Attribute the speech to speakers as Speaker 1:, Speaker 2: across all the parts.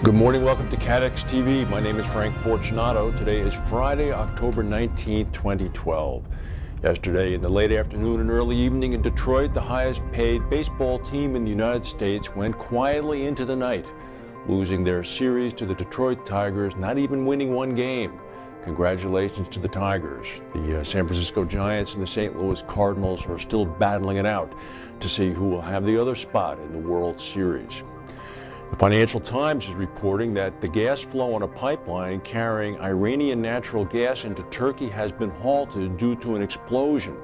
Speaker 1: Good morning, welcome to CATEX TV. My name is Frank Fortunato. Today is Friday, October 19, 2012. Yesterday in the late afternoon and early evening in Detroit, the highest paid baseball team in the United States went quietly into the night, losing their series to the Detroit Tigers, not even winning one game. Congratulations to the Tigers. The San Francisco Giants and the St. Louis Cardinals are still battling it out to see who will have the other spot in the World Series. The Financial Times is reporting that the gas flow on a pipeline carrying Iranian natural gas into Turkey has been halted due to an explosion.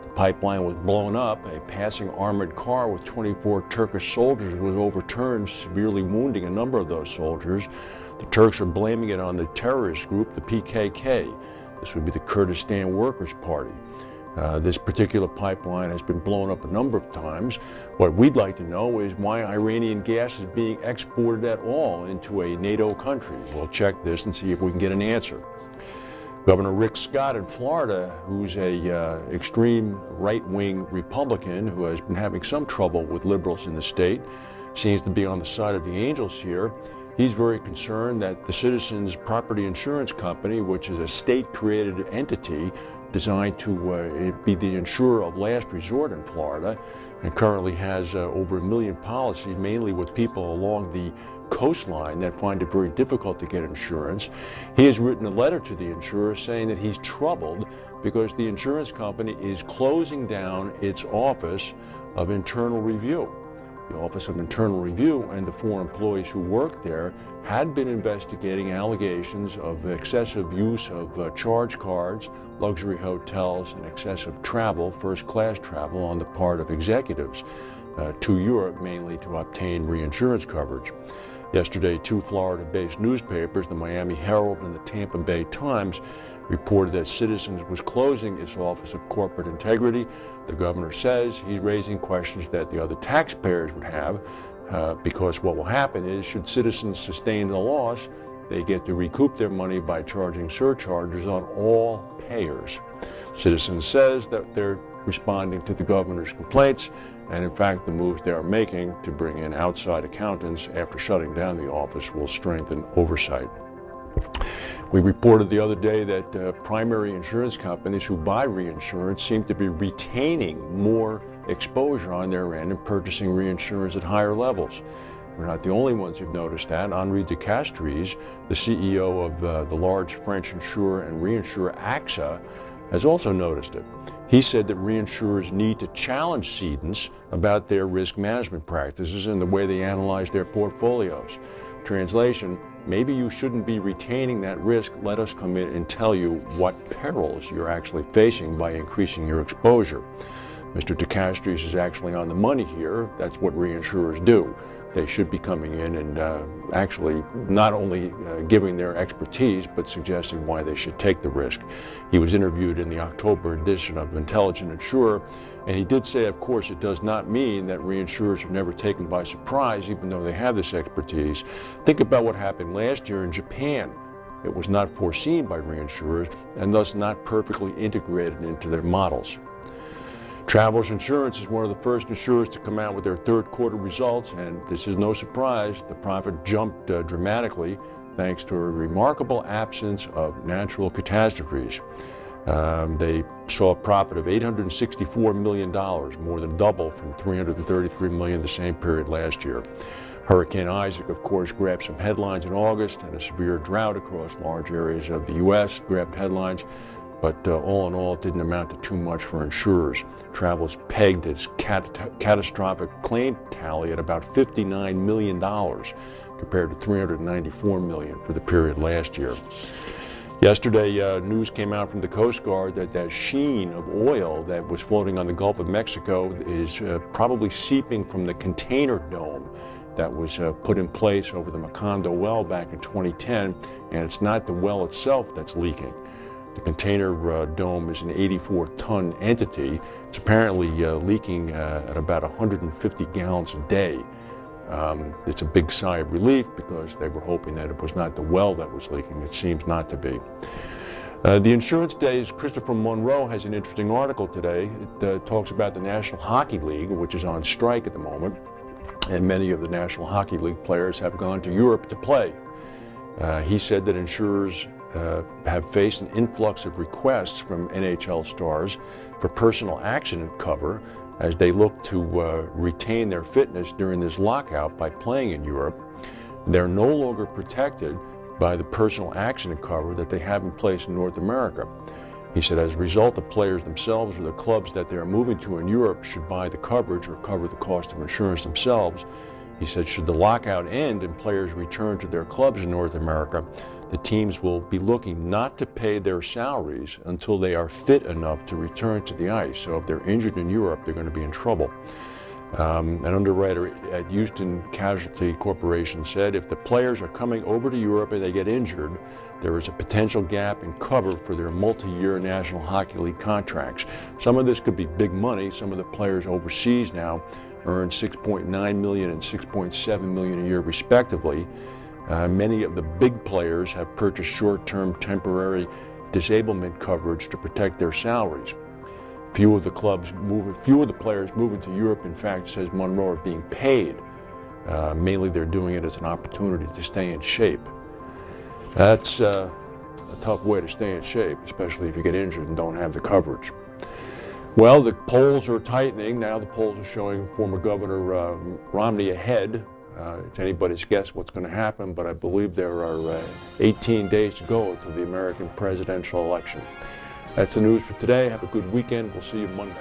Speaker 1: The pipeline was blown up. A passing armored car with 24 Turkish soldiers was overturned, severely wounding a number of those soldiers. The Turks are blaming it on the terrorist group, the PKK. This would be the Kurdistan Workers' Party. This particular pipeline has been blown up a number of times. What we'd like to know is why Iranian gas is being exported at all into a NATO country. We'll check this and see if we can get an answer. Governor Rick Scott in Florida, who's a extreme right-wing Republican who has been having some trouble with liberals in the state, seems to be on the side of the angels here. He's very concerned that the Citizens Property Insurance Company, which is a state-created entity designed to be the insurer of last resort in Florida, and currently has over 1 million policies, mainly with people along the coastline that find it very difficult to get insurance. He has written a letter to the insurer saying that he's troubled because the insurance company is closing down its Office of Internal Review. The Office of Internal Review and the 4 employees who work there had been investigating allegations of excessive use of charge cards, luxury hotels, and excessive travel, first-class travel, on the part of executives to Europe, mainly to obtain reinsurance coverage. Yesterday, 2 Florida-based newspapers, the Miami Herald and the Tampa Bay Times, reported that Citizens was closing its Office of Corporate Integrity. The governor says he's raising questions that the other taxpayers would have, because what will happen is, should Citizens sustain the loss, they get to recoup their money by charging surcharges on all payers. Citizens says that they're responding to the governor's complaints, and in fact the moves they are making to bring in outside accountants after shutting down the office will strengthen oversight. We reported the other day that primary insurance companies who buy reinsurance seem to be retaining more exposure on their end and purchasing reinsurance at higher levels. We're not the only ones who've noticed that. Henri de Castries, the CEO of the large French insurer and reinsurer AXA, has also noticed it. He said that reinsurers need to challenge cedents about their risk management practices and the way they analyze their portfolios. Translation: maybe you shouldn't be retaining that risk. Let us come in and tell you what perils you're actually facing by increasing your exposure. Mr. de Castries is actually on the money here. That's what reinsurers do. They should be coming in and actually not only giving their expertise, but suggesting why they should take the risk. He was interviewed in the October edition of Intelligent Insurer, and he did say, of course, it does not mean that reinsurers are never taken by surprise, even though they have this expertise. Think about what happened last year in Japan. It was not foreseen by reinsurers and thus not perfectly integrated into their models. Travelers Insurance is one of the first insurers to come out with their third quarter results, and this is no surprise. The profit jumped dramatically thanks to a remarkable absence of natural catastrophes. They saw a profit of $864 million, more than double from $333 million the same period last year. Hurricane Isaac, of course, grabbed some headlines in August, and a severe drought across large areas of the U.S. grabbed headlines. But all in all, it didn't amount to too much for insurers. Travelers pegged its catastrophic claim tally at about $59 million, compared to $394 million for the period last year. Yesterday, news came out from the Coast Guard that that sheen of oil that was floating on the Gulf of Mexico is probably seeping from the container dome that was put in place over the Macondo well back in 2010, and it's not the well itself that's leaking. The container dome is an 84-ton entity. It's apparently leaking at about 150 gallons a day. It's a big sigh of relief because they were hoping that it was not the well that was leaking. It seems not to be. The Insurance Day's Christopher Monroe has an interesting article today. It talks about the National Hockey League, which is on strike at the moment. and many of the National Hockey League players have gone to Europe to play. He said that insurers have faced an influx of requests from NHL stars for personal accident cover as they look to retain their fitness during this lockout by playing in Europe. They're no longer protected by the personal accident cover that they have in place in North America. He said as a result, the players themselves or the clubs that they're moving to in Europe should buy the coverage or cover the cost of insurance themselves. He said should the lockout end and players return to their clubs in North America, the teams will be looking not to pay their salaries until they are fit enough to return to the ice. So if they're injured in Europe, they're going to be in trouble. An underwriter at Houston Casualty Corporation said if the players are coming over to Europe and they get injured, there is a potential gap in cover for their multi-year National Hockey League contracts. Some of this could be big money. Some of the players overseas now earn $6.9 million and $6.7 million a year respectively. Many of the big players have purchased short-term temporary disablement coverage to protect their salaries. Few of the players moving to Europe, in fact, says Monroe, are being paid. Mainly they're doing it as an opportunity to stay in shape. That's a tough way to stay in shape, especially if you get injured and don't have the coverage. Well, the polls are tightening. Now the polls are showing former Governor Romney ahead. It's anybody's guess what's going to happen, but I believe there are 18 days to go until the American presidential election. That's the news for today. Have a good weekend. We'll see you Monday.